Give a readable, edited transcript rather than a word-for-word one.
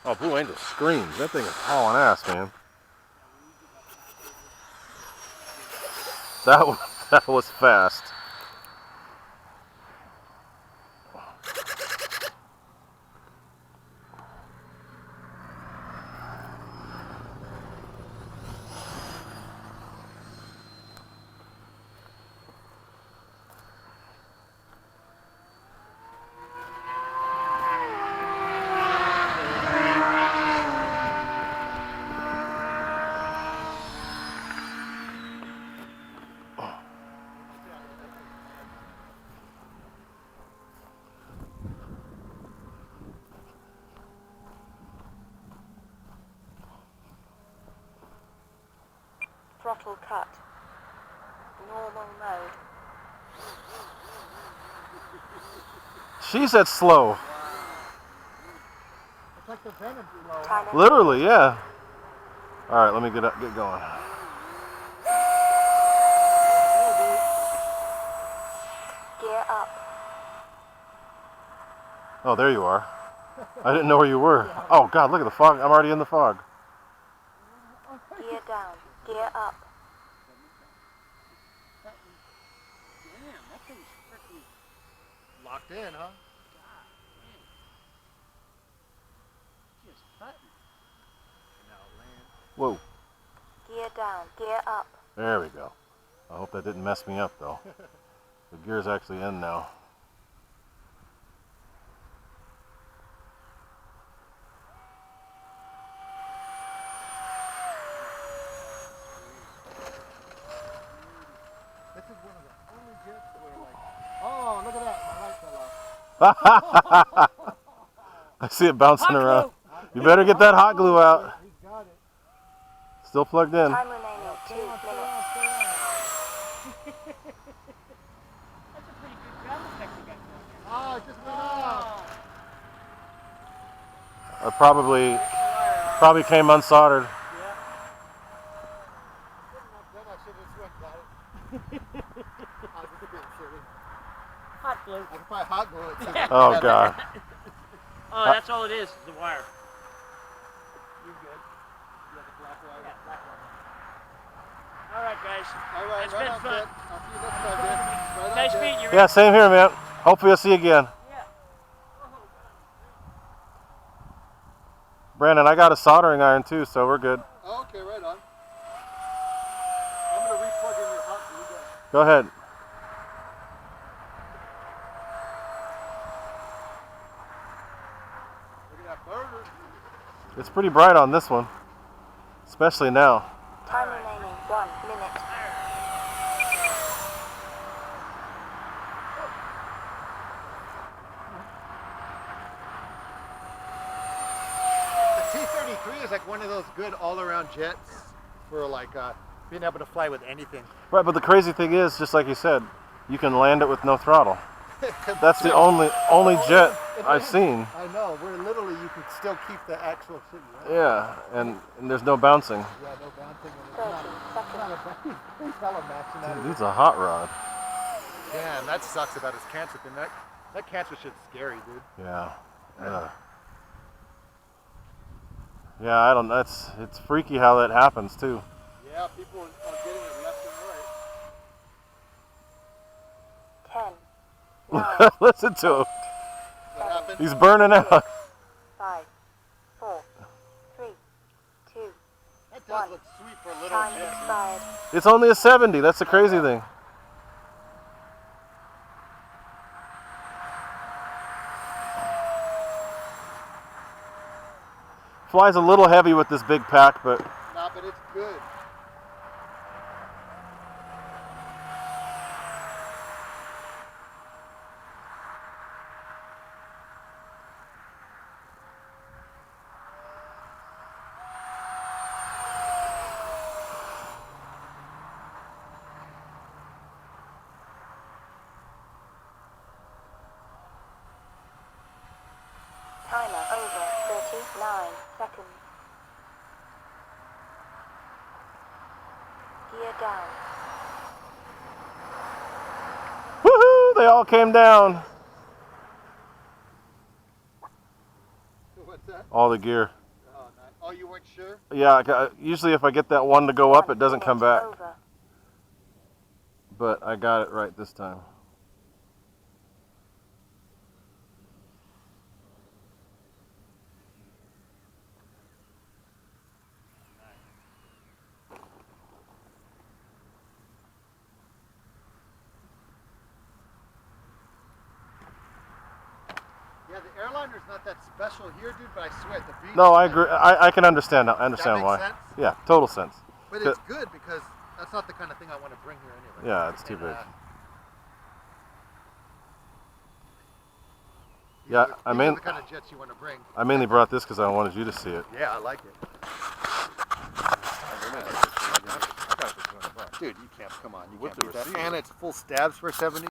Oh, Blue Angel screams. That thing is hauling ass, man. That was fast. Throttle cut. Normal mode. She said slow. It's like the Venom below. Literally, yeah. All right, let me get going. Gear up. Oh, there you are. I didn't know where you were. Oh God, look at the fog. I'm already in the fog. Gear down. Gear up. Damn, that thing's freaking locked in, huh? Just button. Now land. Whoa. Gear down. Gear up. There we go. I hope that didn't mess me up though. The gear's actually in now. This is one of the only jets that we're like, oh, look at that, my light fell off. I see it bouncing around. You better get that hot glue out. He's got it. Still plugged in. Time remaining 2 minutes. That's a pretty good ground effect you got going there. Oh, it just went off. I probably came unsoldered. Then I should have just went got it. I was just being silly. Hot glue. I can probably hot glue it too. Oh God. Oh, that's all it is, the wire. You're good. You got the black wire? Yeah, black wire. All right, guys. All right, It's right been on, fun. Ted. I'll see you next time, man. Right on, Nice Ted. meeting you, Rick. Yeah, same here, man. Hopefully I'll see you again. Yeah. Brandon, I got a soldering iron too, so we're good. Oh, okay, right on. I'm going to re-plug in your hot glue. Go ahead. Look at that burner. It's pretty bright on this one, especially now. Time remaining 1 minute. The T-33 is like one of those good all-around jets for like being able to fly with anything. Right, but the crazy thing is, just like you said, you can land it with no throttle. That's the only jet I've seen. I know, where literally you can still keep the actual shit. Right? Yeah, and there's no bouncing. Yeah, no bouncing. And 30 it's not a big fella matching that. Dude, it's a hot rod. Yeah, and that sucks about his cancer thing. That cancer shit's scary, dude. Yeah. Yeah, I don't know. It's freaky how that happens too. Yeah, people are getting it left and right. 10, 9, Listen to him. What happened? He's burning out. 5, 4, 3, 2, That does look sweet for a little time jet. expired. It's only a 70. That's the crazy thing. Flies a little heavy with this big pack, but Nah, but it's good. Timer over 39 seconds. Gear down. woohoo! They all came down. What's that? All the gear. Oh, nice. Oh, you weren't sure? Yeah, usually if I get that one to go up, it doesn't come back. Over. But I got it right this time. Yeah, the airliner's not that special here, dude, but I swear, the beach... No, I agree. I can understand. I That understand makes why. sense? Yeah, total sense. But it's good because that's not the kind of thing I want to bring here anyway. Yeah, it's too big. These Yeah, are the kind of jets you want to bring. I mainly brought this because I wanted you to see it. Yeah, I like it. Dude, you can't, come on, you can't beat that. And it's full stabs for 70.